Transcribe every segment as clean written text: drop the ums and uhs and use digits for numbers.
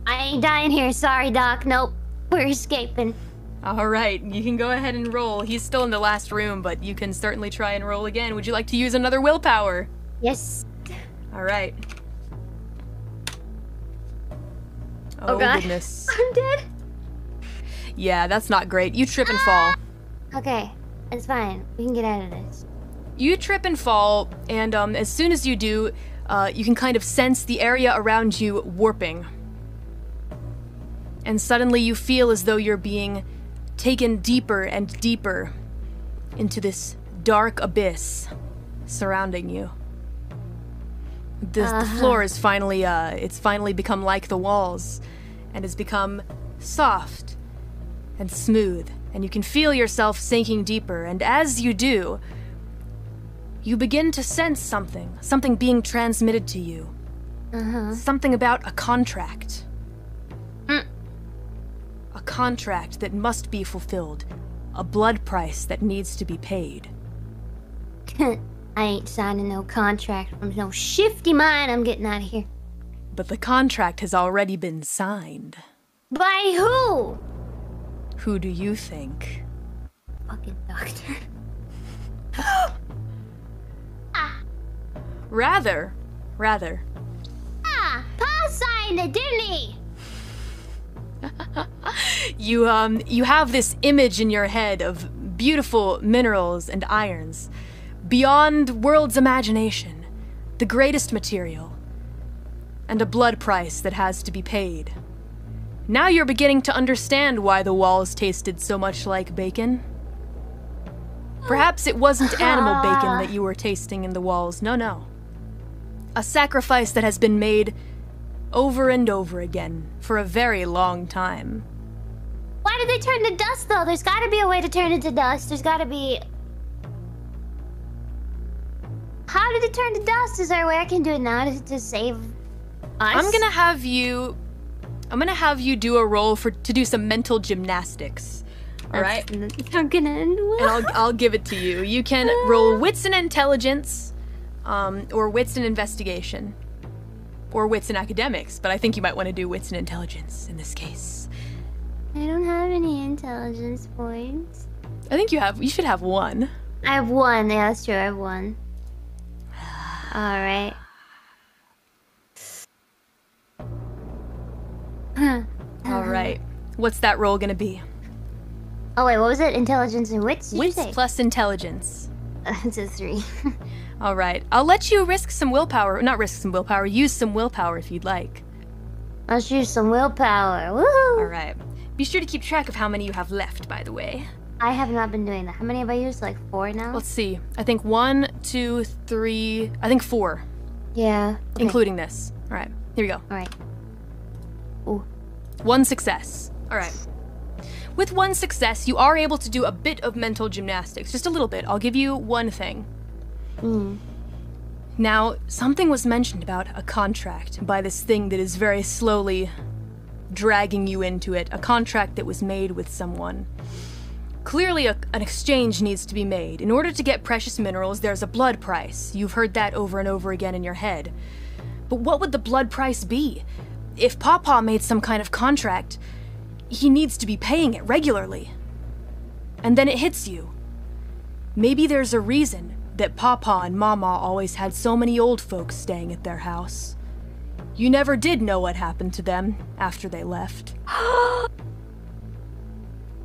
I ain't dying here. Sorry, Doc. Nope. We're escaping. Alright, you can go ahead and roll. He's still in the last room, but you can certainly try and roll again. Would you like to use another willpower? Yes. Alright. Oh God. Goodness. I'm dead. Yeah, that's not great. You trip and fall. Okay, it's fine. We can get out of this. You trip and fall, and as soon as you do, you can kind of sense the area around you warping. And suddenly you feel as though you're being taken deeper and deeper into this dark abyss surrounding you. The floor is finally, it's finally become like the walls, and has become soft and smooth, and you can feel yourself sinking deeper, and as you do, you begin to sense something being transmitted to you. Something about a contract. A contract that must be fulfilled. A blood price that needs to be paid. I ain't signing no contract from no shifty mind. I'm getting out of here. But the contract has already been signed. By who? Who do you think? Fucking doctor. Rather. Pa signed it, didn't he? You have this image in your head of beautiful minerals and irons, beyond world's imagination, the greatest material, and a blood price that has to be paid. Now you're beginning to understand why the walls tasted so much like bacon. Perhaps it wasn't animal bacon that you were tasting in the walls, no. A sacrifice that has been made over and over again for a very long time. Why did they turn to dust, though? There's gotta be a way to turn it to dust. There's gotta be... How did it turn to dust? Is there a way I can do it now to save us? I'm gonna have you do a roll to do some mental gymnastics. Alright? I'm gonna end well. And I'll give it to you. You can roll wits and intelligence, or wits and investigation, or wits and academics, but I think you might want to do wits and intelligence in this case. I don't have any intelligence points. I think you should have one. I have one, yeah, that's true, I have one. Alright. Alright. What's that roll gonna be? Oh wait, what was it? Intelligence and wits? Wits plus intelligence. It's a 3. Alright. I'll let you risk some willpower. Not risk some willpower, use some willpower if you'd like. Let's use some willpower. Woohoo! Alright. Be sure to keep track of how many you have left, by the way. I have not been doing that. How many have I used? Like 4 now? Let's see. I think 1, 2, 3... I think 4. Yeah. Okay. Including this. Alright. Here we go. Alright. Ooh. 1 success. Alright. With 1 success, you are able to do a bit of mental gymnastics. Just a little bit. I'll give you one thing. Now, something was mentioned about a contract by this thing that is very slowly dragging you into it. A contract that was made with someone. Clearly, an exchange needs to be made. In order to get precious minerals, there's a blood price. You've heard that over and over again in your head. But what would the blood price be? If Pawpaw made some kind of contract, he needs to be paying it regularly. And then it hits you. Maybe there's a reason that Pawpaw and Mama always had so many old folks staying at their house. You never did know what happened to them after they left.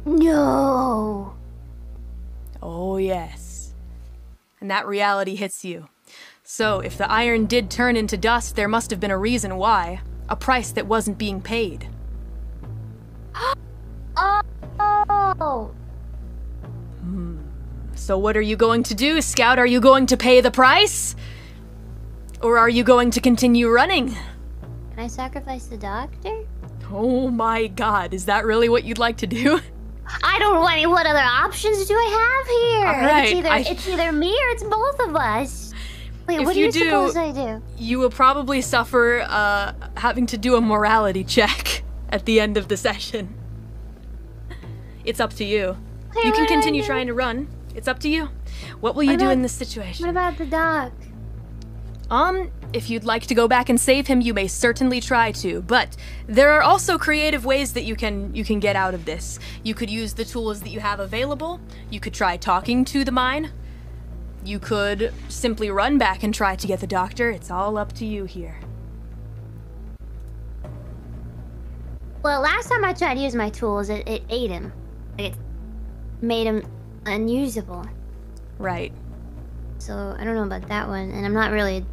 No. Oh yes. And that reality hits you. So if the iron did turn into dust, there must have been a reason why. A price that wasn't being paid. Oh. So what are you going to do, Scout? Are you going to pay the price? Or are you going to continue running? Can I sacrifice the doctor? Oh my god, is that really what you'd like to do? I don't know. I mean, what other options do I have here? Alright, it's either me or it's both of us. Wait, what do you suppose I do? You will probably suffer having to do a morality check at the end of the session. It's up to you. Wait, you can continue trying to run. It's up to you. What will you do in this situation? What about the doc? If you'd like to go back and save him, you may certainly try to, but there are also creative ways that you can get out of this. You could use the tools that you have available. You could try talking to the mine. You could simply run back and try to get the doctor. It's all up to you here. Well, last time I tried to use my tools, it ate him. It made him unusable. Right. So I don't know about that one, and I'm not really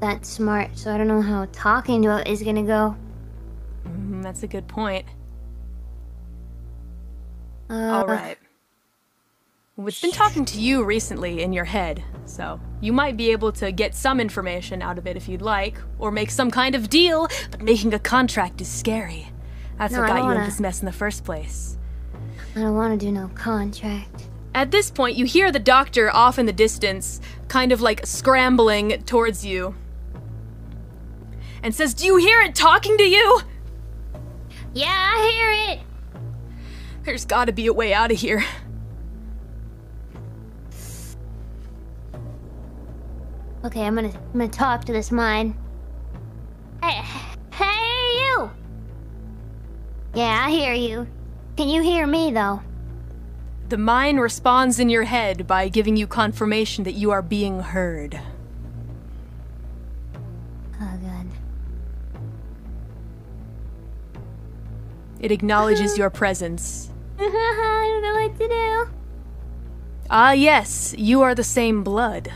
that smart, so I don't know how talking to it is gonna go. That's a good point. All right. Well, it's been talking to you recently in your head, so you might be able to get some information out of it if you'd like, or make some kind of deal, but making a contract is scary. That's what got you in this mess in the first place. I don't want to do no contract. At this point, you hear the doctor off in the distance, kind of like scrambling towards you, and says, "Do you hear it talking to you?" Yeah, I hear it! There's gotta be a way out of here. Okay, I'm gonna talk to this mine. Hey, you! Yeah, I hear you. Can you hear me, though? The mine responds in your head by giving you confirmation that you are being heard. Oh, God. It acknowledges your presence. I don't know what to do. Ah, yes, you are the same blood.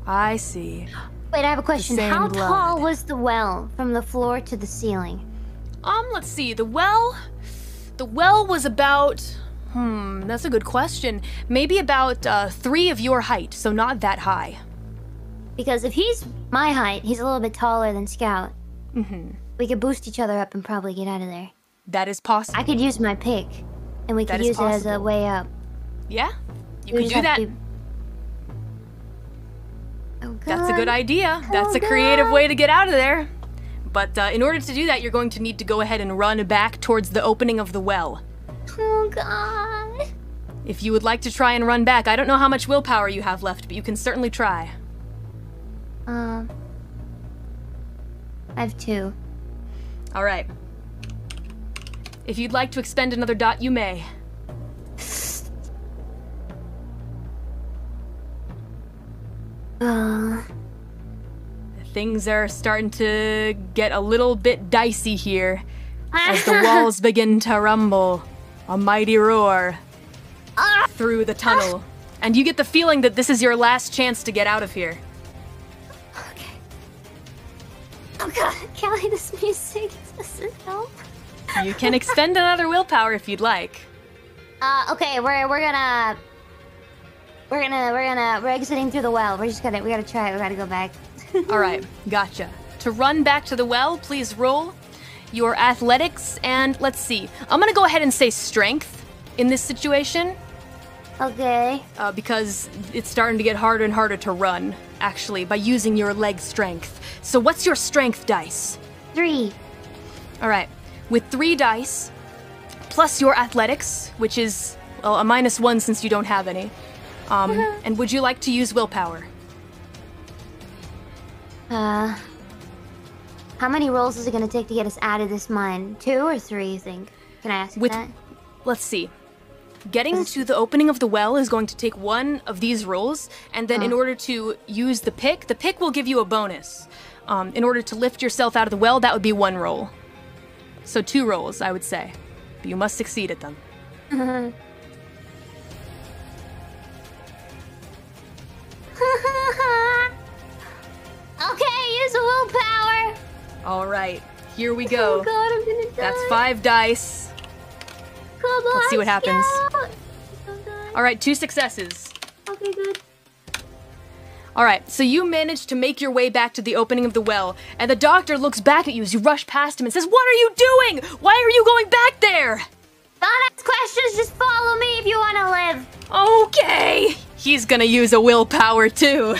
I see. Wait, I have a question. How tall was the well from the floor to the ceiling? Let's see. The well was about... that's a good question. Maybe about 3 of your height, so not that high. Because if he's my height, he's a little bit taller than Scout. We could boost each other up and probably get out of there. That is possible. I could use my pick, and we could use it as a way up. Yeah, you could do that. Oh, God. That's a good idea. That's a creative way to get out of there. But in order to do that, you're going to need to go ahead and run back towards the opening of the well. Oh, God. If you would like to try and run back, I don't know how much willpower you have left, but you can certainly try. I have 2. All right. If you'd like to expend another dot, you may. Things are starting to get a little bit dicey here as the walls begin to rumble, a mighty roar through the tunnel. And you get the feeling that this is your last chance to get out of here. Okay. Oh, God, Kelly, this music doesn't help. You can expend another willpower if you'd like. Okay, we're exiting through the well. We gotta try it. We gotta go back. All right, gotcha. To run back to the well, please roll your athletics, and let's see. I'm gonna go ahead and say strength in this situation. Okay. Because it's starting to get harder and harder to run, actually, by using your leg strength. So what's your strength dice? 3. All right, with 3 dice, plus your athletics, which is, well, a -1 since you don't have any. And would you like to use willpower? How many rolls is it gonna take to get us out of this mine? 2 or 3, you think? Can I ask that? Let's see. Getting to the opening of the well is going to take 1 of these rolls, and then in order to use the pick will give you a bonus. In order to lift yourself out of the well, that would be 1 roll. So 2 rolls, I would say. But you must succeed at them. Okay, use a willpower. All right, here we go. Oh, God, I'm gonna die. That's 5 dice. Come on, Let's see what happens. Scout. All right, 2 successes. Okay, good. All right, so you managed to make your way back to the opening of the well, and the doctor looks back at you as you rush past him and says, "What are you doing? Why are you going back there?" Don't ask questions, just follow me if you want to live. Okay. He's gonna use a willpower too.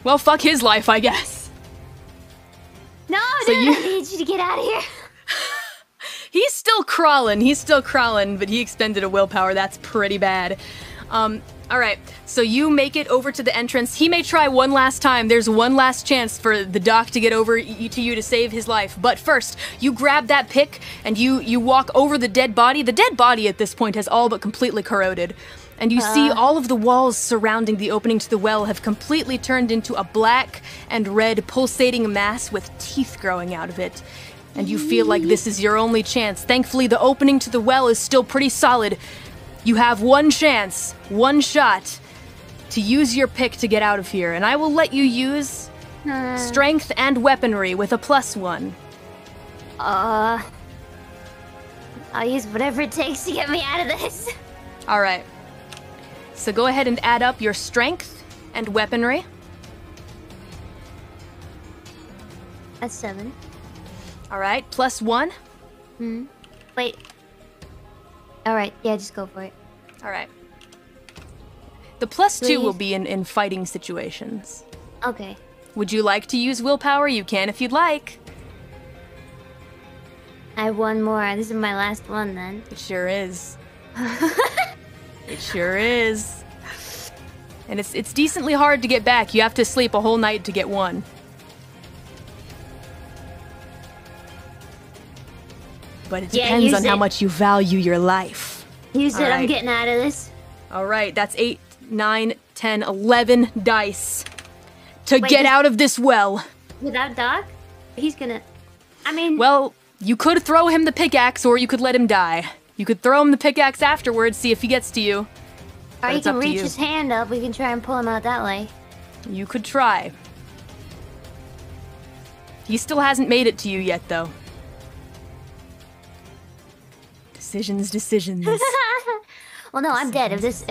Well, fuck his life, I guess. No, dude, I need you to get out of here. He's still crawling, but he expended a willpower. That's pretty bad. All right, so you make it over to the entrance. He may try one last time. There's one last chance for the doc to get over to you to save his life. But first, you grab that pick and you walk over the dead body. The dead body at this point has all but completely corroded. And you see all of the walls surrounding the opening to the well have completely turned into a black and red pulsating mass with teeth growing out of it. And you feel like this is your only chance. Thankfully, the opening to the well is still pretty solid. You have one chance, one shot, to use your pick to get out of here. And I will let you use strength and weaponry with a +1. I'll use whatever it takes to get me out of this. All right. So go ahead and add up your strength and weaponry. That's 7. All right, +1. Wait. Alright, yeah, just go for it. All right. The +2 will be in fighting situations. Okay. Would you like to use willpower? You can if you'd like. I have one more. This is my last one then. It sure is. It sure is. And it's decently hard to get back. You have to sleep a whole night to get one. But it depends on how much you value your life. Use it, I'm getting out of this. Alright, that's 8, 9, 10, 11 dice to get out of this well. Without Doc? He's gonna... I mean... Well, you could throw him the pickaxe or you could let him die. You could throw him the pickaxe afterwards, see if he gets to you. Or he can reach his hand up, we can try and pull him out that way. You could try. He still hasn't made it to you yet, though. Decisions. Well, no, I'm dead. If this,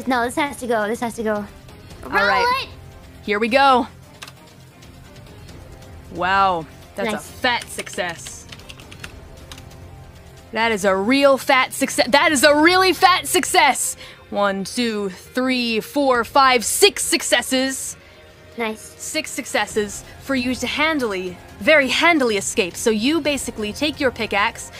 no, this has to go. This has to go. All right. Here we go. Wow, that's a fat success. That is a real fat success. That is a really fat success. 1, 2, 3, 4, 5, 6 successes. Nice. 6 successes for you to very handily escape. So you basically take your pickaxe,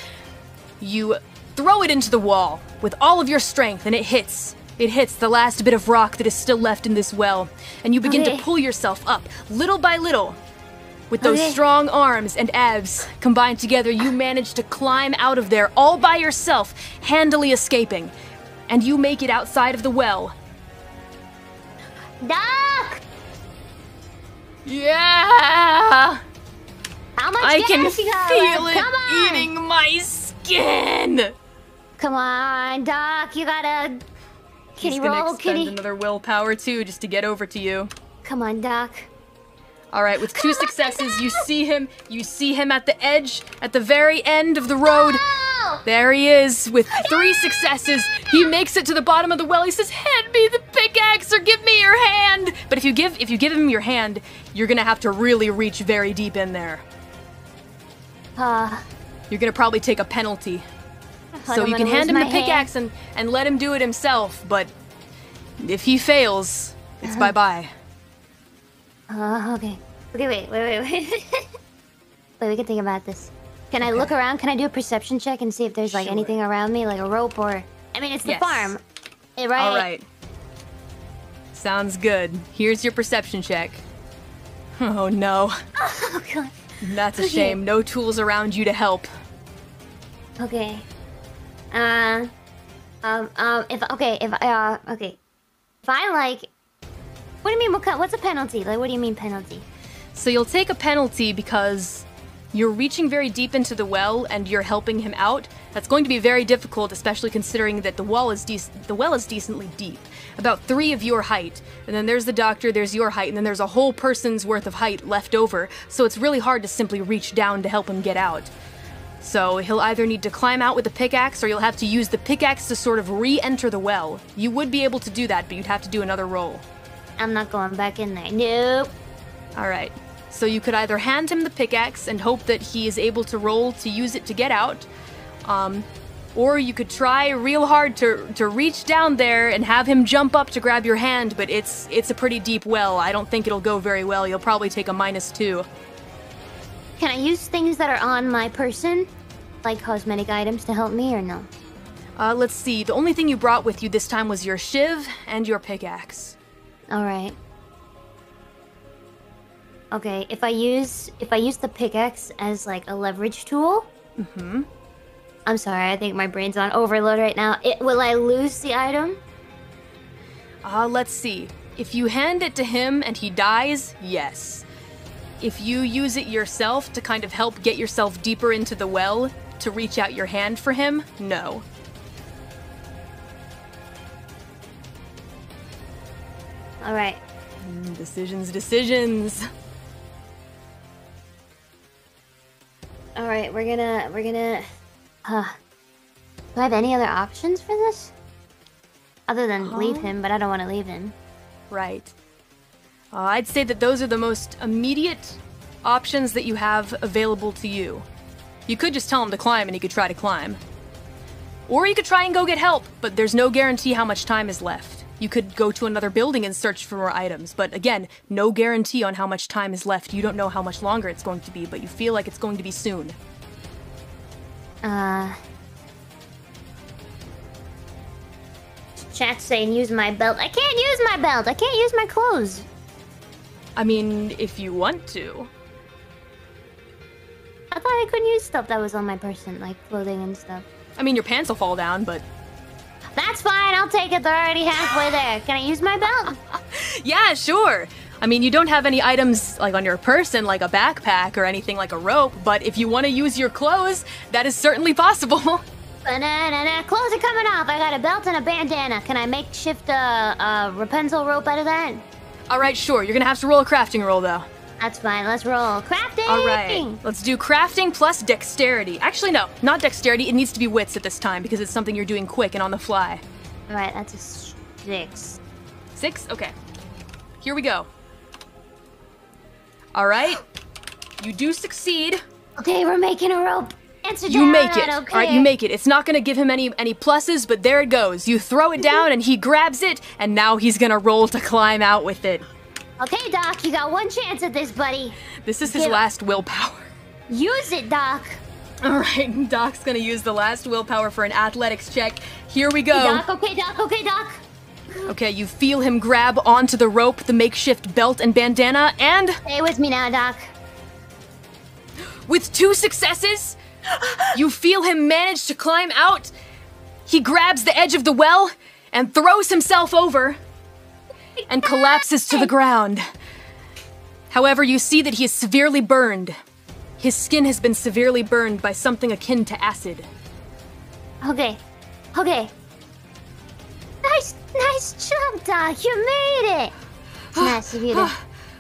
you throw it into the wall with all of your strength, and it hits. It hits the last bit of rock that is still left in this well, and you begin to pull yourself up, little by little. With those strong arms and abs combined together, you manage to climb out of there all by yourself, handily escaping. And you make it outside of the well. Doc! Yeah! How much I gas can you got feel left? it Come on! eating my skin! Come on, Doc, you gotta... Can he roll? He's gonna expend another willpower too, just to get over to you. Come on, Doc. Alright, with 2 successes, you see him at the edge, at the very end of the road. No! There he is, with 3 successes. He makes it to the bottom of the well. He says, "Hand me the pickaxe or give me your hand." But if you give him your hand, you're gonna have to really reach very deep in there. You're gonna probably take a penalty. So you can hand him the pickaxe and let him do it himself, but if he fails, it's bye-bye. Okay. Okay, wait. Wait, we can think about this. Can I look around? Can I do a perception check and see if there's like anything around me, like a rope or... I mean, it's the farm, right? Alright. Sounds good. Here's your perception check. Oh no. Oh god. That's a shame. No tools around you to help. Okay. If I like... What do you mean, what's a penalty? Like, what do you mean penalty? So you'll take a penalty because you're reaching very deep into the well and you're helping him out. That's going to be very difficult, especially considering that the well is decently deep. About 3 of your height. And then there's the doctor, there's your height, and then there's a whole person's worth of height left over. So it's really hard to simply reach down to help him get out. So he'll either need to climb out with a pickaxe or you'll have to use the pickaxe to sort of re-enter the well. You would be able to do that, but you'd have to do another roll. I'm not going back in there. Nope. Alright. So you could either hand him the pickaxe and hope that he is able to roll to use it to get out, or you could try real hard to reach down there and have him jump up to grab your hand, but it's a pretty deep well. I don't think it'll go very well. You'll probably take a -2. Can I use things that are on my person? Like cosmetic items to help me or no? Let's see. The only thing you brought with you this time was your shiv and your pickaxe. Alright. Okay, if I use the pickaxe as like a leverage tool. Mm-hmm. I'm sorry, I think my brain's on overload right now. Will I lose the item? Let's see. If you hand it to him and he dies, yes. If you use it yourself to kind of help get yourself deeper into the well to reach out your hand for him, no. Alright. Decisions. Alright, we're gonna... Do I have any other options for this? Other than leave him, but I don't want to leave him. Right. I'd say that those are the most immediate options that you have available to you. You could just tell him to climb and he could try to climb. Or you could try and go get help, but there's no guarantee how much time is left. You could go to another building and search for more items, but again, no guarantee on how much time is left. You don't know how much longer it's going to be, but you feel like it's going to be soon. Chat's saying use my belt. I can't use my belt. I can't use my clothes. I mean, if you want to. I thought I couldn't use stuff that was on my person, like clothing and stuff. I mean, your pants will fall down, but... That's fine, I'll take it. They're already halfway there. Can I use my belt? Yeah, sure. I mean, you don't have any items, like, on your person, like a backpack or anything like a rope, but if you want to use your clothes, that is certainly possible. Banana, clothes are coming off. I got a belt and a bandana. Can I makeshift Rapunzel rope out of that? Alright, sure. You're gonna have to roll a crafting roll, though. That's fine. Let's roll. Crafting! Alright, let's do crafting plus dexterity. Actually, no, not dexterity. It needs to be wits at this time because it's something you're doing quick and on the fly. Alright, that's a 6. 6? Okay. Here we go. Alright. You do succeed. Okay, we're making a rope. You make it. Alright, you make it. It's not gonna give him any pluses, but there it goes. You throw it down and he grabs it, and now he's gonna roll to climb out with it. Okay, Doc, you got one chance at this, buddy. This is his last willpower. Use it, Doc. Alright, Doc's gonna use the last willpower for an athletics check. Here we go. Okay, Doc. Okay, you feel him grab onto the rope, the makeshift belt and bandana, and... Stay with me now, Doc. With 2 successes, you feel him manage to climb out. He grabs the edge of the well and throws himself over and collapses to the ground. However, you see that he is severely burned. His skin has been severely burned by something akin to acid. Okay. Nice job, Doc. You made it. It's nice of you to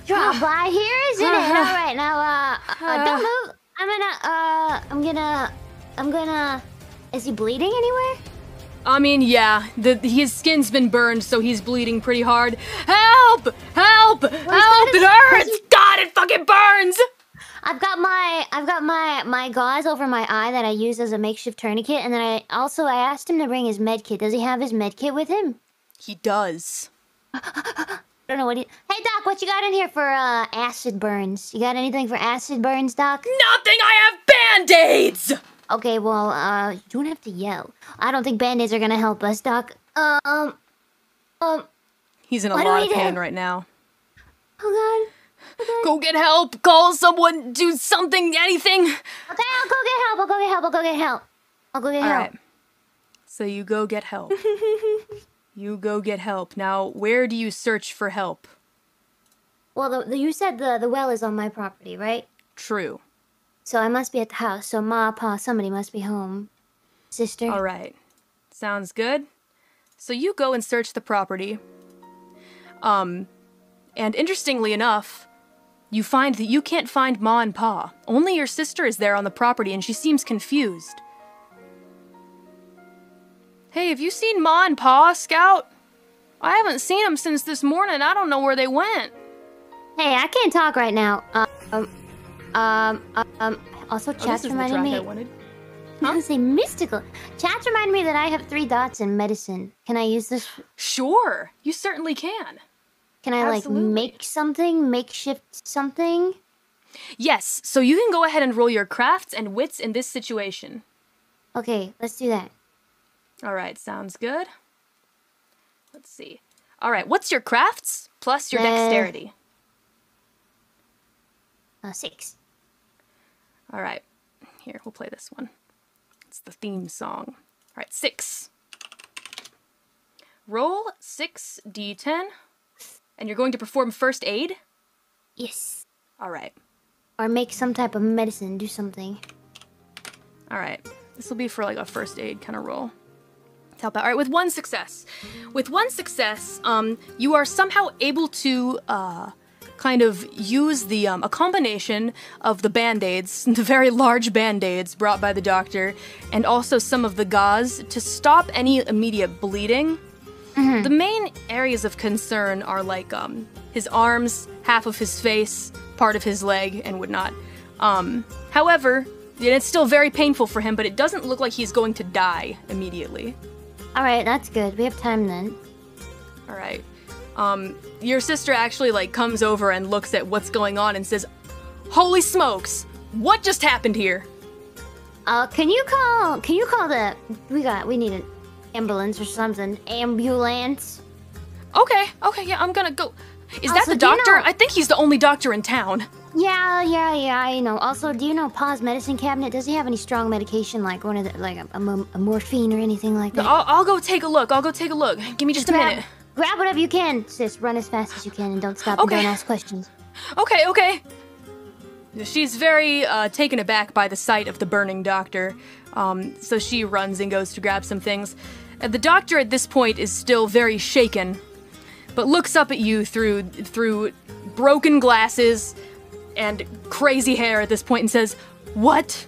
drop by here, isn't it? All right, now, don't move. I'm gonna... Is he bleeding anywhere? I mean, yeah, his skin's been burned, so he's bleeding pretty hard. Help! It hurts! God, it fucking burns! I've got my gauze over my eye that I use as a makeshift tourniquet, and then I asked him to bring his med kit. Does he have his med kit with him? He does. I don't know what he... Hey, Doc, what you got in here for acid burns? You got anything for acid burns, Doc? Nothing! I have Band-Aids! Okay, well, you don't have to yell. I don't think Band-Aids are gonna help us, Doc. He's in a lot of pain right now. Oh, God. Go get help! Call someone! Do something! Anything! Okay, I'll go get help. Alright. So you go get help. You go get help. Now, where do you search for help? Well, you said the well is on my property, right? True. So I must be at the house. So Ma, Pa, somebody must be home. Sister? Alright. Sounds good. So you go and search the property. And interestingly enough, you find that you can't find Ma and Pa. Only your sister is there on the property, and she seems confused. Hey, have you seen Ma and Pa, Scout? I haven't seen them since this morning. I don't know where they went. Hey, I can't talk right now. Also, chat's reminded me... I wanted. I was say mystical. Chat's reminded me that I have 3 dots in medicine. Can I use this? Sure, you certainly can. Can I, Absolutely. like, make something? Makeshift something? Yes, so you can go ahead and roll your crafts and wits in this situation. Okay, let's do that. Alright, sounds good. Let's see. Alright, what's your crafts plus your dexterity? 6. Alright, here, we'll play this one. It's the theme song. Alright, 6. Roll 6d10, and you're going to perform first aid? Yes. Alright. Or make some type of medicine, do something. Alright, this will be for like a first aid kind of roll. Help out. Alright, with 1 success. With 1 success, you are somehow able to, kind of use the, a combination of the band-aids, the very large band-aids brought by the doctor, and also some of the gauze to stop any immediate bleeding. The main areas of concern are like, his arms, half of his face, part of his leg, and whatnot. However, it's still very painful for him, but it doesn't look like he's going to die immediately. Alright, that's good. We have time then. Alright. Your sister actually, like, comes over and looks at what's going on and says, "Holy smokes! What just happened here?" Can you call the... We need an ambulance or something. Ambulance. Okay, yeah, I'm gonna go. Is Also, that the do you doctor? know- I think he's the only doctor in town. Yeah, I know. Also, do you know Pa's medicine cabinet? Does he have any strong medication, like one of the, like a morphine or anything like that? I'll go take a look. Give me just a minute. Grab whatever you can, sis. Run as fast as you can and don't stop and don't ask questions. Okay. She's very taken aback by the sight of the burning doctor, so she runs and goes to grab some things. The doctor at this point is still very shaken, but looks up at you through broken glasses and crazy hair at this point and says, "What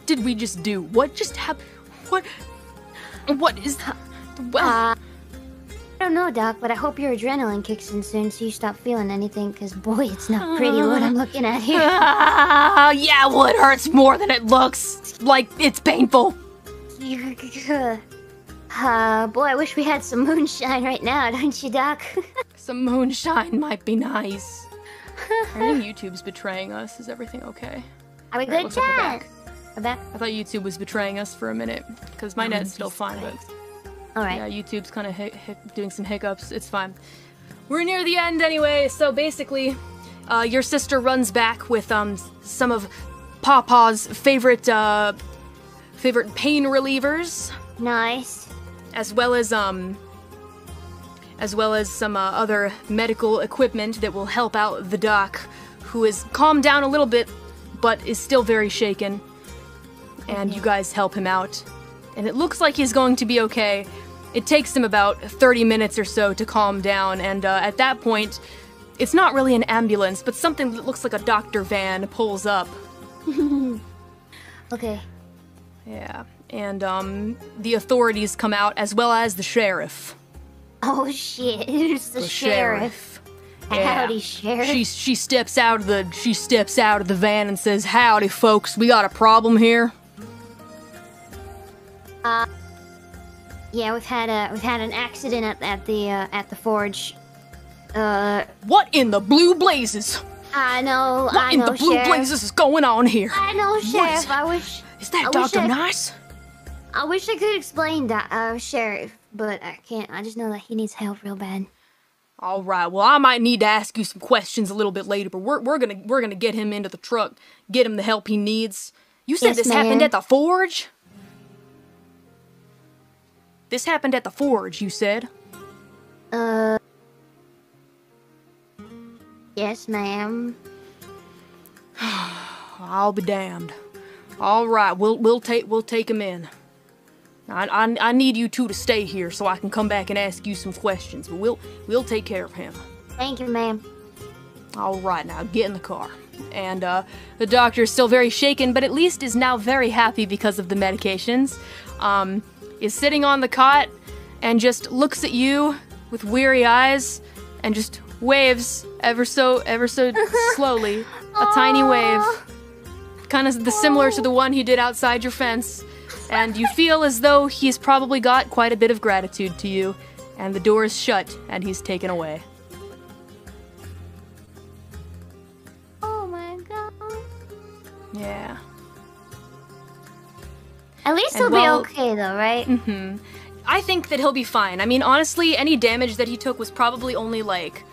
did we just do? What just happened? What is that? Well, I don't know, Doc, but I hope your adrenaline kicks in soon so you stop feeling anything, because boy, it's not pretty what I'm looking at here. Yeah, well, it hurts more than it looks. Like, it's painful." Boy, I wish we had some moonshine right now, don't you, Doc? Some moonshine might be nice. I think YouTube's betraying us. Is everything okay? Are we Alright, good, looks like we're chat? back. We're back? I thought YouTube was betraying us for a minute, because my net's still fine, but Alright. yeah, YouTube's kind of doing some hiccups. It's fine. We're near the end anyway, so basically, your sister runs back with some of Papa's favorite pain relievers. Nice. As well as some other medical equipment that will help out the doc, who is calmed down a little bit, but is still very shaken. And you guys help him out. And it looks like he's going to be okay. It takes him about 30 minutes or so to calm down, and at that point, it's not really an ambulance, but something that looks like a doctor van pulls up. Okay. Yeah, and the authorities come out, as well as the sheriff. Oh shit, it's the sheriff. Howdy, Sheriff. She steps out of the van and says, "Howdy, folks. We got a problem here." Yeah, we've had an accident at the forge. What in the blue blazes? I know, What in the blue Sheriff. blazes is going on here? I know, Sheriff. Is that I Dr. wish Nice? I wish I could explain that, Sheriff, but I can't. I just know that he needs help real bad. All right. Well, I might need to ask you some questions a little bit later, but we're gonna get him into the truck, get him the help he needs. You said Yes, this happened at the forge? This happened at the forge, you said? Yes, ma'am. I'll be damned. All right, we'll take him in. I need you two to stay here so I can come back and ask you some questions, but we'll take care of him. Thank you, ma'am. All right, now get in the car. And the doctor is still very shaken, but at least is now very happy because of the medications. Is sitting on the cot and just looks at you with weary eyes and just waves ever so slowly, a tiny wave, kind of similar to the one he did outside your fence. And you feel as though he's probably got quite a bit of gratitude to you, and the door is shut and he's taken away. Oh my god. Yeah. At least he'll be okay, though, right? Mm-hmm. I think that he'll be fine. I mean, honestly, any damage that he took was probably only, like,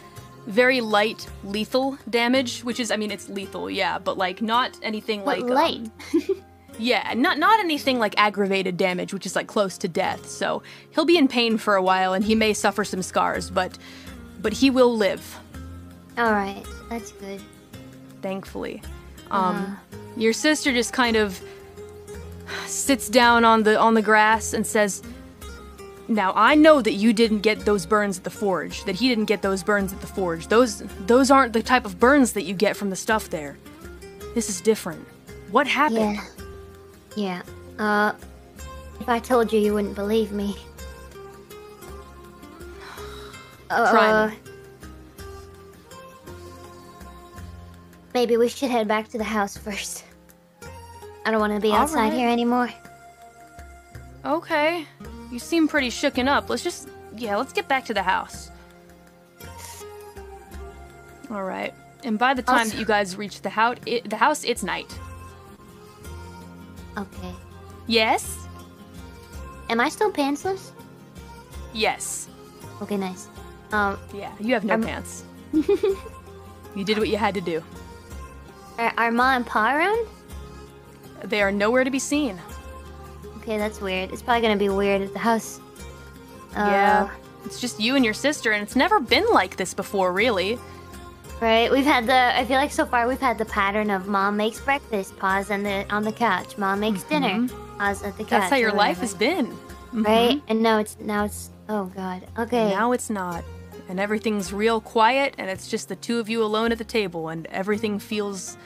very light lethal damage, which is, I mean, it's lethal, yeah, but, like, not anything like... light? Yeah, not anything like aggravated damage, which is, like, close to death, so he'll be in pain for a while, and he may suffer some scars, but he will live. Alright, that's good. Thankfully. Your sister just kind of sits down on the grass and says, "Now, I know that you didn't get those burns at the forge, that he didn't get those burns at the forge. Those aren't the type of burns that you get from the stuff there. This is different. What happened?" Yeah. If I told you, you wouldn't believe me. Try me. Maybe we should head back to the house first. I don't want to be outside here anymore. Okay. You seem pretty shooken up. Let's get back to the house. Alright. And by the time that you guys reach the house, it's night. Okay. Yes? Am I still pantsless? Yes. Okay, nice. Yeah, you have no pants. You did what you had to do. Are Ma and Pa around? They are nowhere to be seen. Okay, that's weird. It's probably gonna be weird at the house. Yeah, it's just you and your sister, and it's never been like this before, really. Right, I feel like so far we've had the pattern of Mom makes breakfast, Pa's on the couch, Mom makes dinner, Pa's at the couch. That's how your life has been. Right? And now it's, oh god, okay. Now it's not. And everything's real quiet, and it's just the two of you alone at the table, and everything feels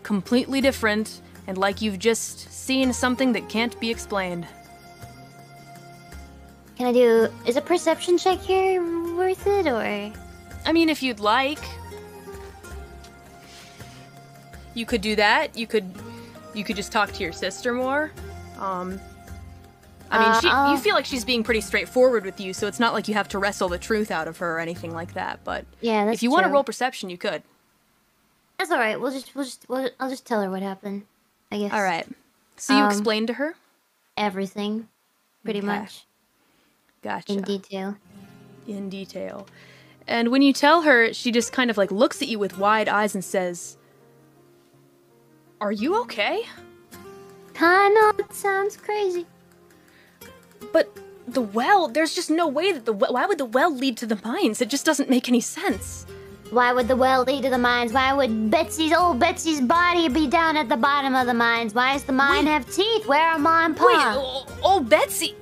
completely different, and like you've just seen something that can't be explained. Is a perception check here worth it, or? I mean, if you'd like. You could do that. You could just talk to your sister more. I mean, you feel like she's being pretty straightforward with you, so it's not like you have to wrestle the truth out of her or anything like that. But yeah, that's if you want to roll perception, you could. That's all right. I'll just tell her what happened, I guess. All right. So you explained to her everything, pretty much. Gotcha. In detail. In detail. And when you tell her, she just kind of like looks at you with wide eyes and says, "Are you okay?" I know, it sounds crazy. But the well, there's just no way that why would the well lead to the mines? It just doesn't make any sense. Why would the well lead to the mines? Why would old Betsy's body be down at the bottom of the mines? Why does the mine have teeth? Where are Ma and Pa? Wait, old Betsy?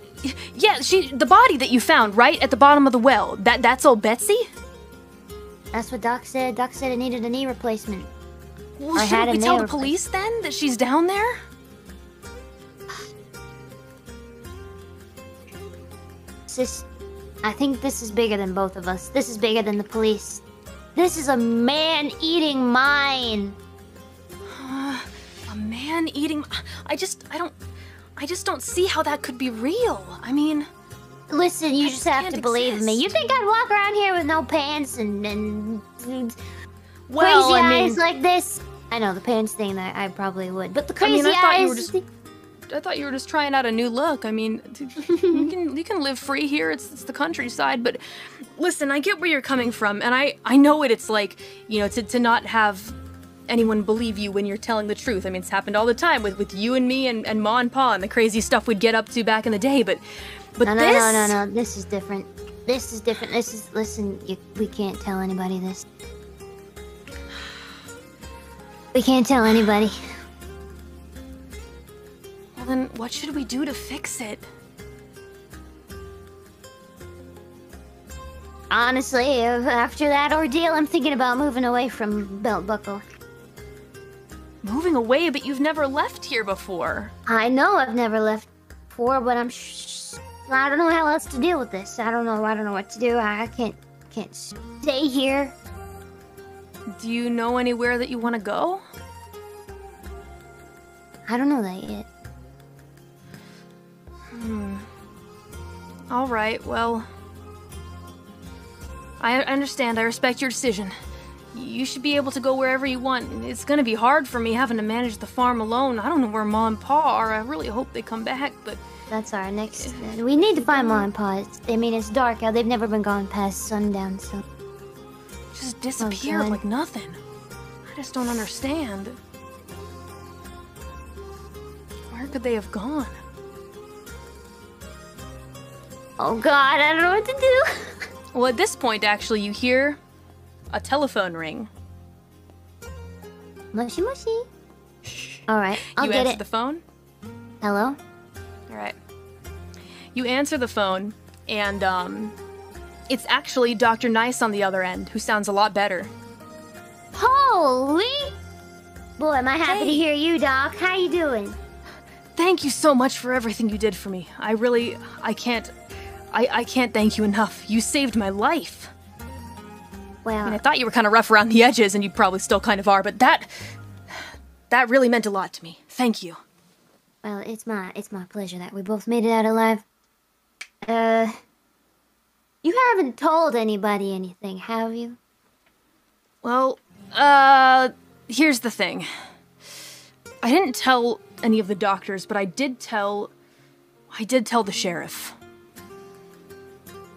Yeah, the body that you found right at the bottom of the well, that's old Betsy? That's what Doc said. Doc said it needed a knee replacement. Well, shouldn't we tell the police then that she's down there? I think this is bigger than both of us. This is bigger than the police. This is a man-eating mine. A man-eating... I just don't see how that could be real. I mean... Listen, you just have to believe me. You think I'd walk around here with no pants and crazy eyes like this? I know, the pants thing, I probably would. But the crazy eyes... I thought you were just trying out a new look. I mean, you can live free here. It's the countryside. But listen, I get where you're coming from, and I know it's like, you know, to not have anyone believe you when you're telling the truth. I mean, it's happened all the time with you and me and Ma and Pa and the crazy stuff we'd get up to back in the day. But no, this is different. This is different. Listen, we can't tell anybody this. We can't tell anybody. Well, then what should we do to fix it? Honestly, after that ordeal, I'm thinking about moving away from Belt Buckle. Moving away? But you've never left here before. I know I've never left before, but I don't know how else to deal with this. I don't know what to do. I can't stay here. Do you know anywhere that you want to go? I don't know that yet. All right, well... I understand. I respect your decision. You should be able to go wherever you want. It's gonna be hard for me having to manage the farm alone. I don't know where Mom and Pa are. I really hope they come back, but... That's our next... we need to find Mom and Pa. I mean, it's dark out. They've never been gone past sundown, so... Just disappeared like nothing. I just don't understand. Where could they have gone? Oh god, I don't know what to do. Well, at this point, actually, you hear a telephone ring. Moshi moshi. Alright, I'll get it. You answer the phone? Hello? Alright. You answer the phone, and, it's actually Dr. Nice on the other end, who sounds a lot better. Holy! Boy, am I happy to hear you, Doc. How you doing? Thank you so much for everything you did for me. I can't thank you enough. You saved my life. Well... I mean, I thought you were kind of rough around the edges, and you probably still kind of are, but that really meant a lot to me. Thank you. Well, it's my pleasure that we both made it out alive. You haven't told anybody anything, have you? Well, here's the thing. I didn't tell any of the doctors, but I did tell the sheriff.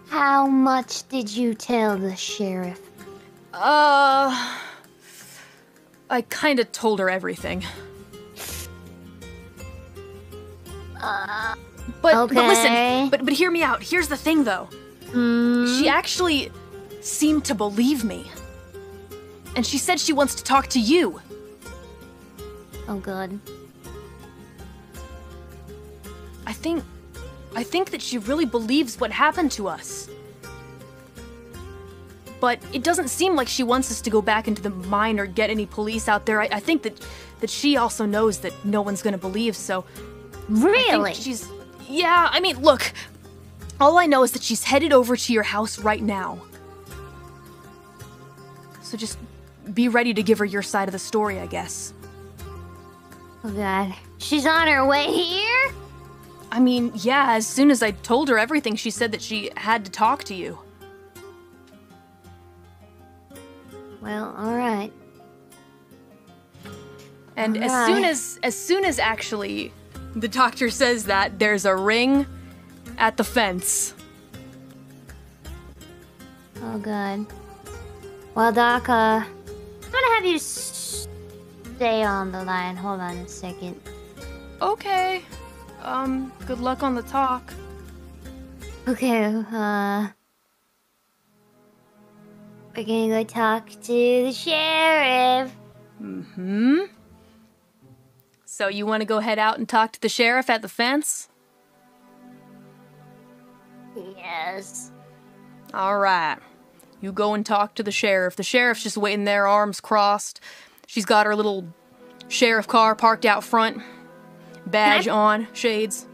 How much did you tell the sheriff? I kinda told her everything. But listen, but hear me out. Here's the thing, though. She actually seemed to believe me. And she said she wants to talk to you. Oh, God. I think that she really believes what happened to us. But it doesn't seem like she wants us to go back into the mine or get any police out there. I think that she also knows that no one's gonna believe, so... Really? I think yeah, I mean, look. All I know is that she's headed over to your house right now. So just be ready to give her your side of the story, I guess. Oh, God. She's on her way here? I mean, yeah, as soon as I told her everything, she said that she had to talk to you. Well, alright. And as soon as actually the doctor says that, there's a ring at the fence. Oh, God. Well, Doc, I'm gonna have you stay on the line. Hold on a second. Okay. Good luck on the talk. Okay, we're gonna go talk to the sheriff. Mm-hmm. So you want to go head out and talk to the sheriff at the fence? Yes. All right. You go and talk to the sheriff. The sheriff's just waiting there, arms crossed. She's got her little sheriff car parked out front. Badge on, shades.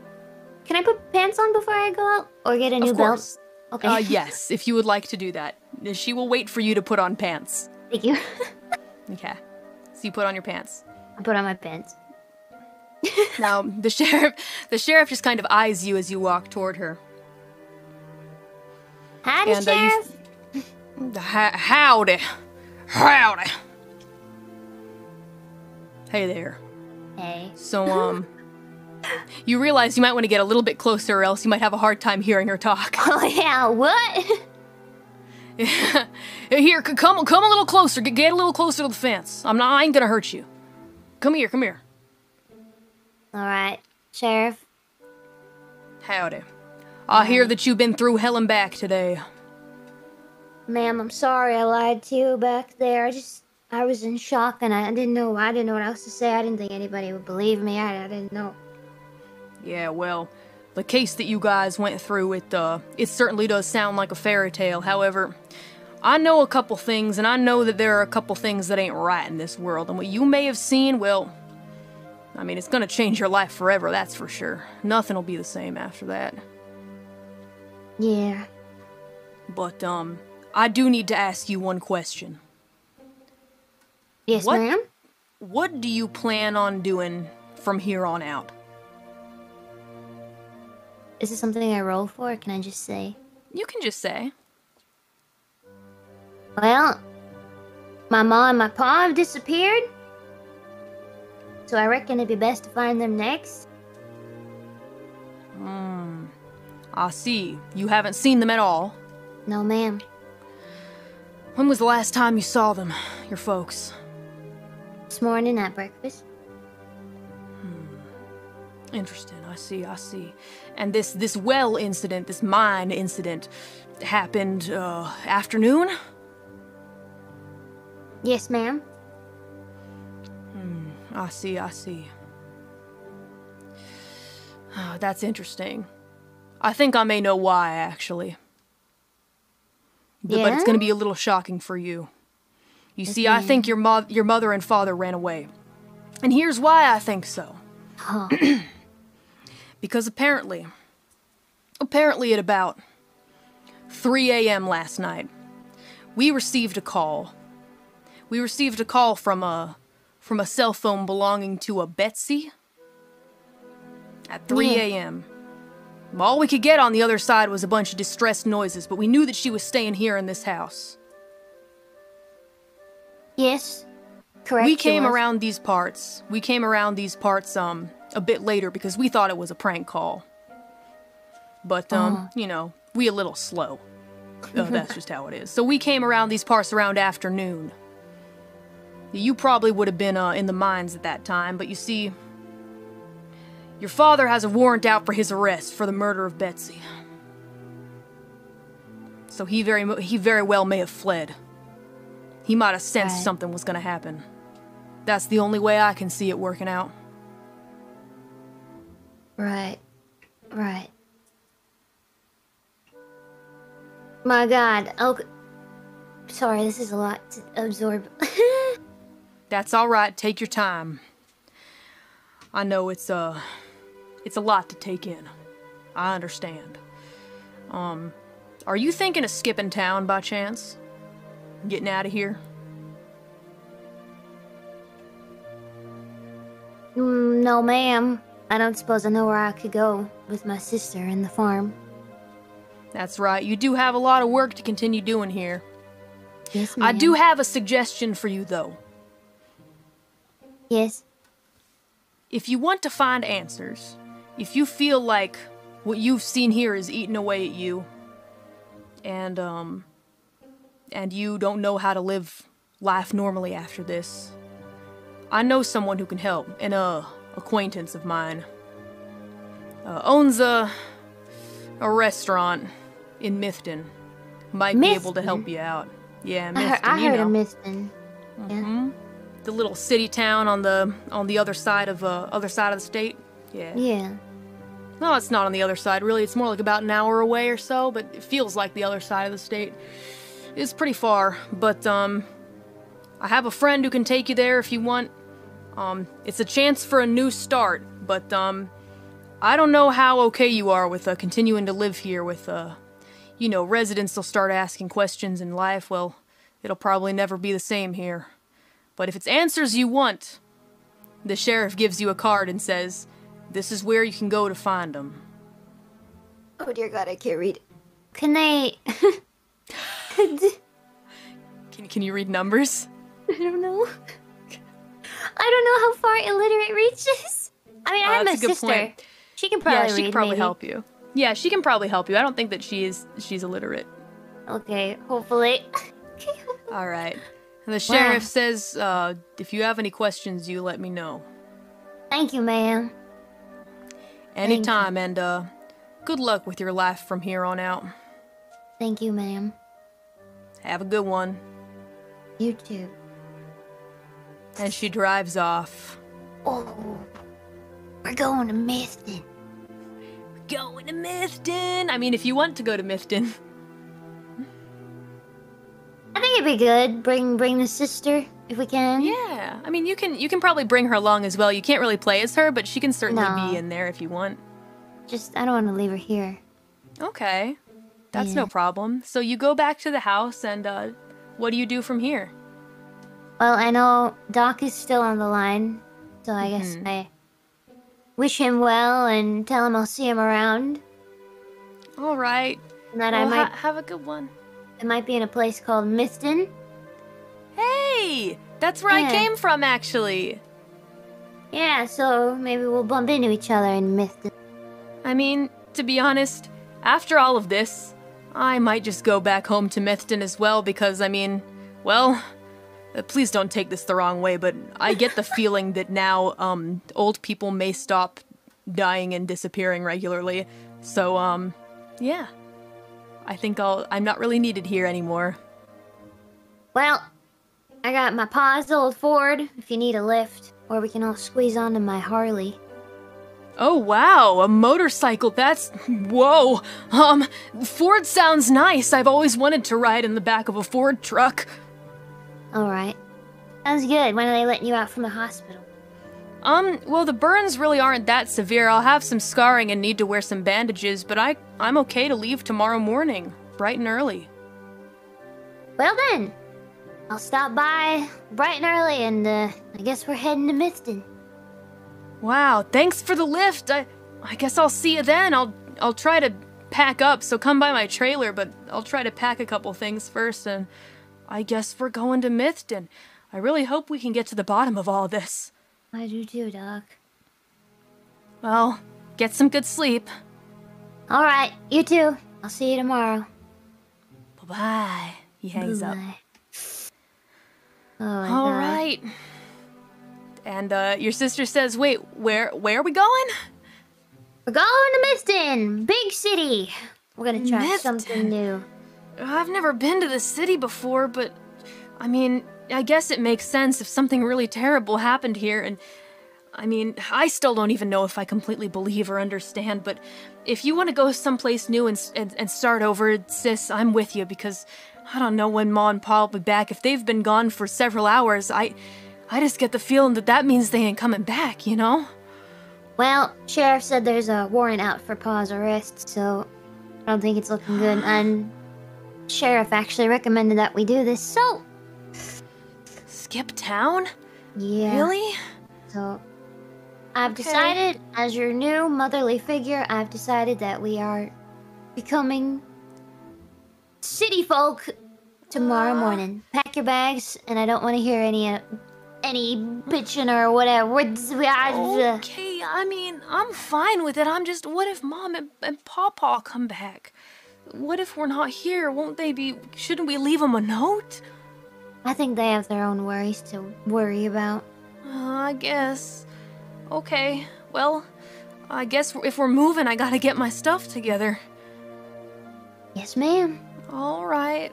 Can I put pants on before I go out? Or get a new belt? Okay. Yes, if you would like to do that. She will wait for you to put on pants. Thank you. Okay. So you put on your pants. I put on my pants. Now, the sheriff just kind of eyes you as you walk toward her. Howdy, Sheriff. Howdy. Howdy. Hey there. Hey. So, you realize you might want to get a little bit closer or else you might have a hard time hearing her talk. Oh, yeah, what? Here, come a little closer. Get a little closer to the fence. I ain't gonna hurt you. Come here. Alright, Sheriff. Howdy. I hear that you've been through hell and back today. Ma'am, I'm sorry I lied to you back there. I was in shock and I didn't know what else to say. I didn't think anybody would believe me. I didn't know. Yeah, well, the case that you guys went through, it certainly does sound like a fairy tale. However, I know a couple things, and I know that there are a couple things that ain't right in this world. And what you may have seen, well, I mean, it's gonna change your life forever, that's for sure. Nothing will be the same after that. Yeah. But, I do need to ask you one question. Yes, ma'am? What do you plan on doing from here on out? Is this something I roll for, or can I just say? You can just say. Well, My ma and my pa have disappeared. So I reckon it'd be best to find them next. I see. You haven't seen them at all? No, ma'am. When was the last time you saw them, your folks? This morning at breakfast. Interesting. I see. And this well incident, this mine incident, happened, afternoon? Yes, ma'am. I see. Oh, that's interesting. I think I may know why, actually. Yeah? But it's gonna be a little shocking for you. You see, I think your mother and father ran away. And here's why I think so. Huh. Because apparently at about 3 a.m. last night, we received a call. We received a call from a cell phone belonging to a Betsy at 3 a.m. All we could get on the other side was a bunch of distressed noises, but we knew that she was staying here in this house. Yes. Correct. We came around these parts a bit later because we thought it was a prank call. But, you know, we a little slow. That's just how it is. So we came around these parts around afternoon. You probably would have been in the mines at that time, but you see, your father has a warrant out for his arrest for the murder of Betsy. So he very well may have fled. He might have sensed something was gonna happen. That's the only way I can see it working out. Right. My God. Okay. Sorry, this is a lot to absorb. That's all right. Take your time. I know it's a lot to take in. I understand. Are you thinking of skipping town by chance? Getting out of here? No, ma'am. I don't suppose I know where I could go with my sister and the farm. That's right. You do have a lot of work to continue doing here. Yes, ma'am. I do have a suggestion for you, though. Yes. If you want to find answers, if you feel like what you've seen here is eating away at you, and you don't know how to live life normally after this, I know someone who can help, an acquaintance of mine. Owns a restaurant in Mifton. Might be able to help you out. Yeah, Mifton, I heard of Mifton. Yeah. The little city town on the other side of the state. Yeah. Yeah. No, it's not on the other side, really. It's more like about an hour away or so, but it feels like the other side of the state. It's pretty far, but, I have a friend who can take you there if you want. It's a chance for a new start, but, I don't know how okay you are with, continuing to live here with, you know, residents will start asking questions in life. Well, it'll probably never be the same here. But if it's answers you want, the sheriff gives you a card and says, this is where you can go to find them. Oh dear God, I can't read. Can they... Can you read numbers? I don't know. I don't know how far illiterate reaches. I mean, I have my sister. Point. She can probably read, she can probably help you. Yeah, she can probably help you. I don't think that she's illiterate. Okay, hopefully. All right. And the sheriff says, if you have any questions, you let me know. Thank you, ma'am. Anytime, and good luck with your life from here on out. Thank you, ma'am. Have a good one. You too. And she drives off. Oh, we're going to Mifton. Going to Mifton! I mean, if you want to go to Mifton. I think it'd be good. Bring the sister if we can. Yeah, I mean, you can probably bring her along as well. You can't really play as her, but she can certainly be in there if you want. Just, I don't want to leave her here. Okay, that's no problem. So you go back to the house, and what do you do from here? Well, I know Doc is still on the line, so I guess I wish him well and tell him I'll see him around. All right. And that I might have a good one. It might be in a place called Mifton. Hey, Hey! That's where I came from, actually. Yeah, so maybe we'll bump into each other in Mithden. I mean, to be honest, after all of this, I might just go back home to Mithden as well because, I mean, well, please don't take this the wrong way, but I get the feeling that now, old people may stop dying and disappearing regularly. So, yeah. I think I'm not really needed here anymore. Well, I got my pa's old Ford if you need a lift, or we can all squeeze onto my Harley. Oh wow, a motorcycle, that's... whoa! Ford sounds nice. I've always wanted to ride in the back of a Ford truck. Alright. Sounds good. When are they letting you out from the hospital? Well, the burns really aren't that severe. I'll have some scarring and need to wear some bandages, but I'm okay to leave tomorrow morning, bright and early. Well then, I'll stop by bright and early, and I guess we're heading to Mithden. Wow, thanks for the lift. I guess I'll see you then. I'll try to pack up, so come by my trailer, but I'll try to pack a couple things first, and I guess we're going to Mithden. I really hope we can get to the bottom of all this. I do too, Doc. Well, get some good sleep. Alright, you too. I'll see you tomorrow. Bye-bye. He hangs up. Oh my God. Alright. And, your sister says, wait, where are we going? We're going to Mithden! Big city! We're gonna try something new. I've never been to the city before, but, I mean, I guess it makes sense if something really terrible happened here, and, I mean, I still don't even know if I completely believe or understand, but if you want to go someplace new and start over, sis, I'm with you, because I don't know when Ma and Pa will be back. If they've been gone for several hours, I just get the feeling that means they ain't coming back, you know? Well, Sheriff said there's a warrant out for Pa's arrest, so I don't think it's looking good, and Sheriff actually recommended that we do this, so... Skip town? Yeah. Really? So, I've decided, as your new motherly figure, I've decided that we are becoming city folk tomorrow morning. Pack your bags, and I don't want to hear any bitching or whatever. Okay, I mean, I'm fine with it. I'm just, what if Mom and Pawpaw come back? What if we're not here? Won't they be... Shouldn't we leave them a note? I think they have their own worries to worry about. I guess. Okay, well, I guess if we're moving, I gotta get my stuff together. Yes, ma'am. Alright.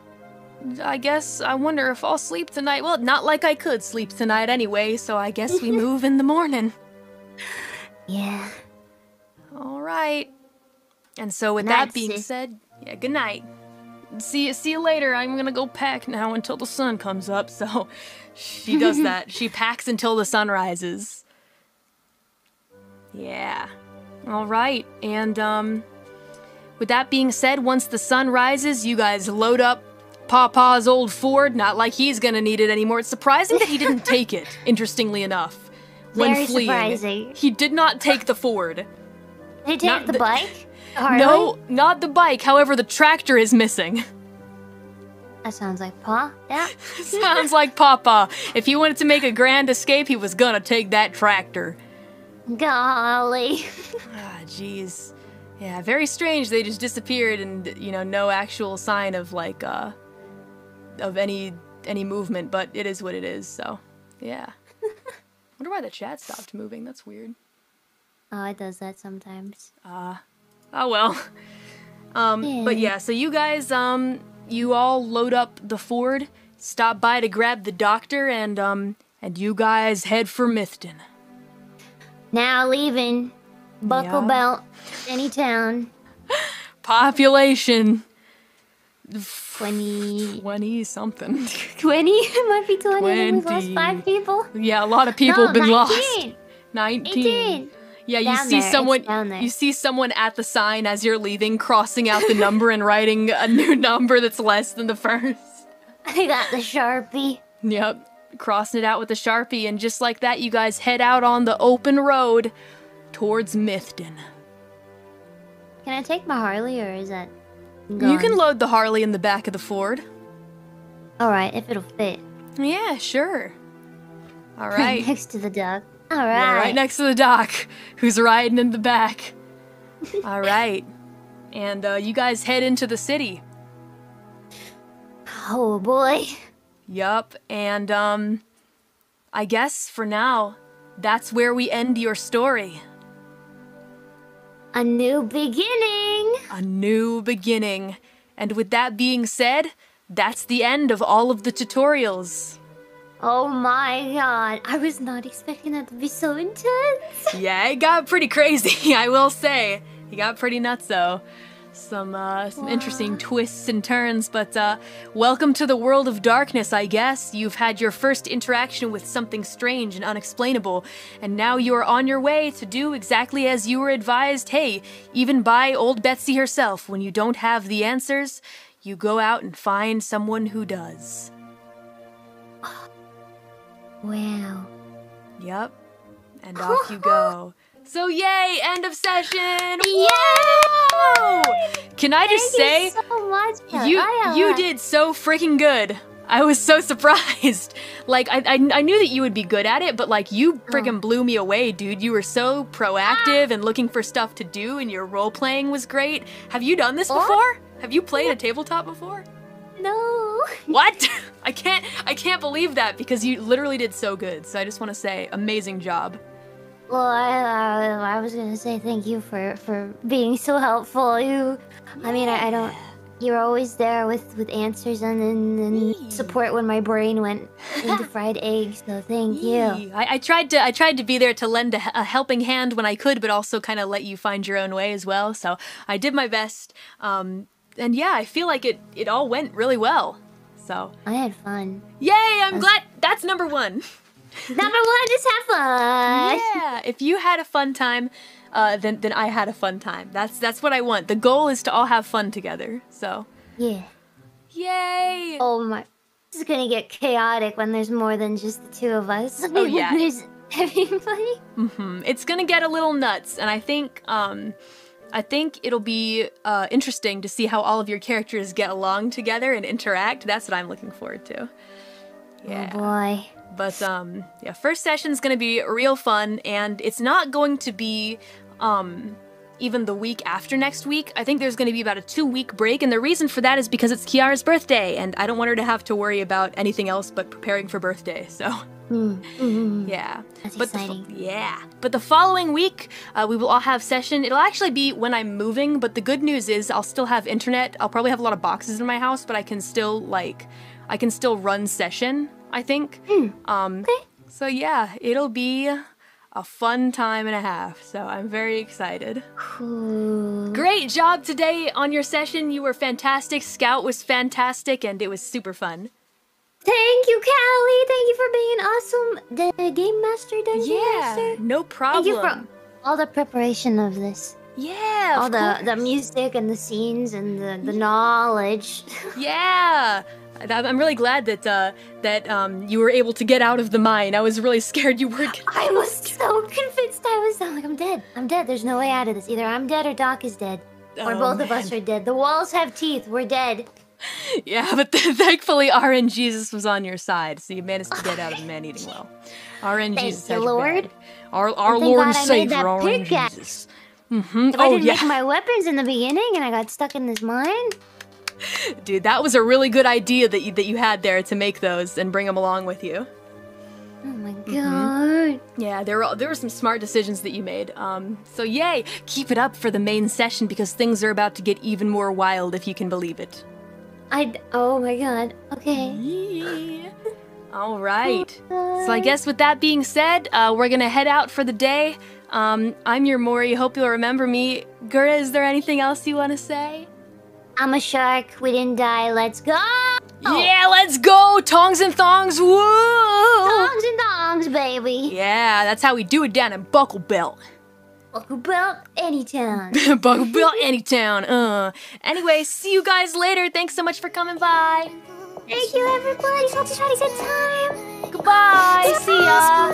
I guess I wonder if I'll sleep tonight. Well, not like I could sleep tonight anyway, so I guess we move in the morning. Yeah. Alright. And so with that being said, yeah, good night. See you later. I'm gonna go pack now until the sun comes up, so she does that. She packs until the sun rises. Yeah. Alright, and with that being said, once the sun rises, you guys load up Pawpaw's old Ford, not like he's gonna need it anymore. It's surprising that he didn't take it, interestingly enough, when Very fleeing. Surprising. He did not take the Ford. Did he take the bike? Harley? No, not the bike. However, the tractor is missing. That sounds like Pa. Yeah. Sounds like Papa. If he wanted to make a grand escape, he was gonna take that tractor. Golly. Ah, jeez. Yeah, very strange. They just disappeared, and you know, no actual sign of like of any movement. But it is what it is. So, yeah. Wonder why the chat stopped moving. That's weird. Oh, it does that sometimes. Oh well. But yeah, so you guys, you all load up the Ford, stop by to grab the doctor, and you guys head for Mithden. Now leaving. Buckle belt. Any town. Population. 20 something. 20? It might be 20. We've lost 5 people. Yeah, a lot of people have been 19. lost. 19. 18. Yeah, you Down see there, someone. it's down there. You see someone at the sign as you're leaving, crossing out the number and writing a new number that's less than the first. I got the Sharpie. Yep, crossing it out with the Sharpie, and just like that, you guys head out on the open road towards Mithden. Can I take my Harley, or is that gone? You can load the Harley in the back of the Ford. Alright, if it'll fit. Yeah, sure. All right. Next to the duck. All right. Yeah, right next to the doc, who's riding in the back. All right. And you guys head into the city. Oh boy. Yup. And I guess for now, that's where we end your story. A new beginning. A new beginning. And with that being said, that's the end of all of the tutorials. Oh my god, I was not expecting that to be so intense. Yeah, it got pretty crazy, I will say. It got pretty nuts though. Some interesting twists and turns, but welcome to the world of darkness, I guess. You've had your first interaction with something strange and unexplainable, and now you are on your way to do exactly as you were advised. Hey, even by old Betsy herself, when you don't have the answers, you go out and find someone who does. Wow. Yep. And off you go. So yay, end of session! Yay! Can I just say, so much, you did so freaking good. I was so surprised. Like, I knew that you would be good at it, but like, you freaking blew me away, dude. You were so proactive and looking for stuff to do, and your role-playing was great. Have you done this before? Have you played a tabletop before? No. What? I can't believe that, because you literally did so good. So I just want to say, amazing job. Well, I was gonna say thank you for being so helpful. I mean, I don't. You're always there with answers and support when my brain went into fried eggs. So thank you. I tried to be there to lend a helping hand when I could, but also kind of let you find your own way as well. So I did my best. And yeah, I feel like it all went really well. So I had fun. Yay! I'm glad. That's number one. Number one, just have fun. Yeah, if you had a fun time, then I had a fun time. That's what I want. The goal is to all have fun together. So yeah. Yay! Oh my, this is gonna get chaotic when there's more than just the two of us. Oh yeah. There's everybody. It's gonna get a little nuts, and I think it'll be interesting to see how all of your characters get along together and interact. That's what I'm looking forward to. Yeah. Oh boy. But yeah, first session's gonna be real fun, and it's not going to be even the week after next week. I think there's gonna be about a 2-week break, and the reason for that is because it's Kiara's birthday, and I don't want her to have to worry about anything else but preparing for birthday, so. Yeah. That's exciting. Yeah. But the following week, we will all have session. It'll actually be when I'm moving, but the good news is I'll still have internet. I'll probably have a lot of boxes in my house, but I can still run session, I think. Okay. So yeah, it'll be a fun time and a half. So I'm very excited. Cool. Great job today on your session. You were fantastic. Scout was fantastic, and it was super fun. Thank you, Callie. Thank you for being awesome. The game master, dungeon master. No problem. Thank you for all the preparation of this. Yeah, all the music and the scenes and the knowledge. Yeah. I'm really glad that you were able to get out of the mine. I was really scared you weren't. I was so convinced. I was like, I'm dead. I'm dead. There's no way out of this. Either I'm dead or Doc is dead. Or both of us are dead. The walls have teeth. We're dead. Yeah, but thankfully RNGsus was on your side, so you managed to get out of the man-eating well. RNGsus had your back. Our Lord and Savior, RNGsus. If I didn't make my weapons in the beginning and I got stuck in this mine. Dude, that was a really good idea that you had there to make those and bring them along with you. Oh my god. Yeah, there were some smart decisions that you made. So yay! Keep it up for the main session because things are about to get even more wild, if you can believe it. Oh my god. Okay. Yeah. All right. So I guess with that being said, we're gonna head out for the day. I'm your Mori. Hope you'll remember me. Gura, is there anything else you want to say? I'm a shark. We didn't die. Let's go! Yeah, let's go! Tongs and thongs, woo! Tongs and thongs, baby. Yeah, that's how we do it down in Buckle Belt. Buckle Belt, anytown. Buckle Belt, anytown. Anyway, see you guys later. Thanks so much for coming by. Thank you, everybody. Hope you had a good time. Goodbye. See ya.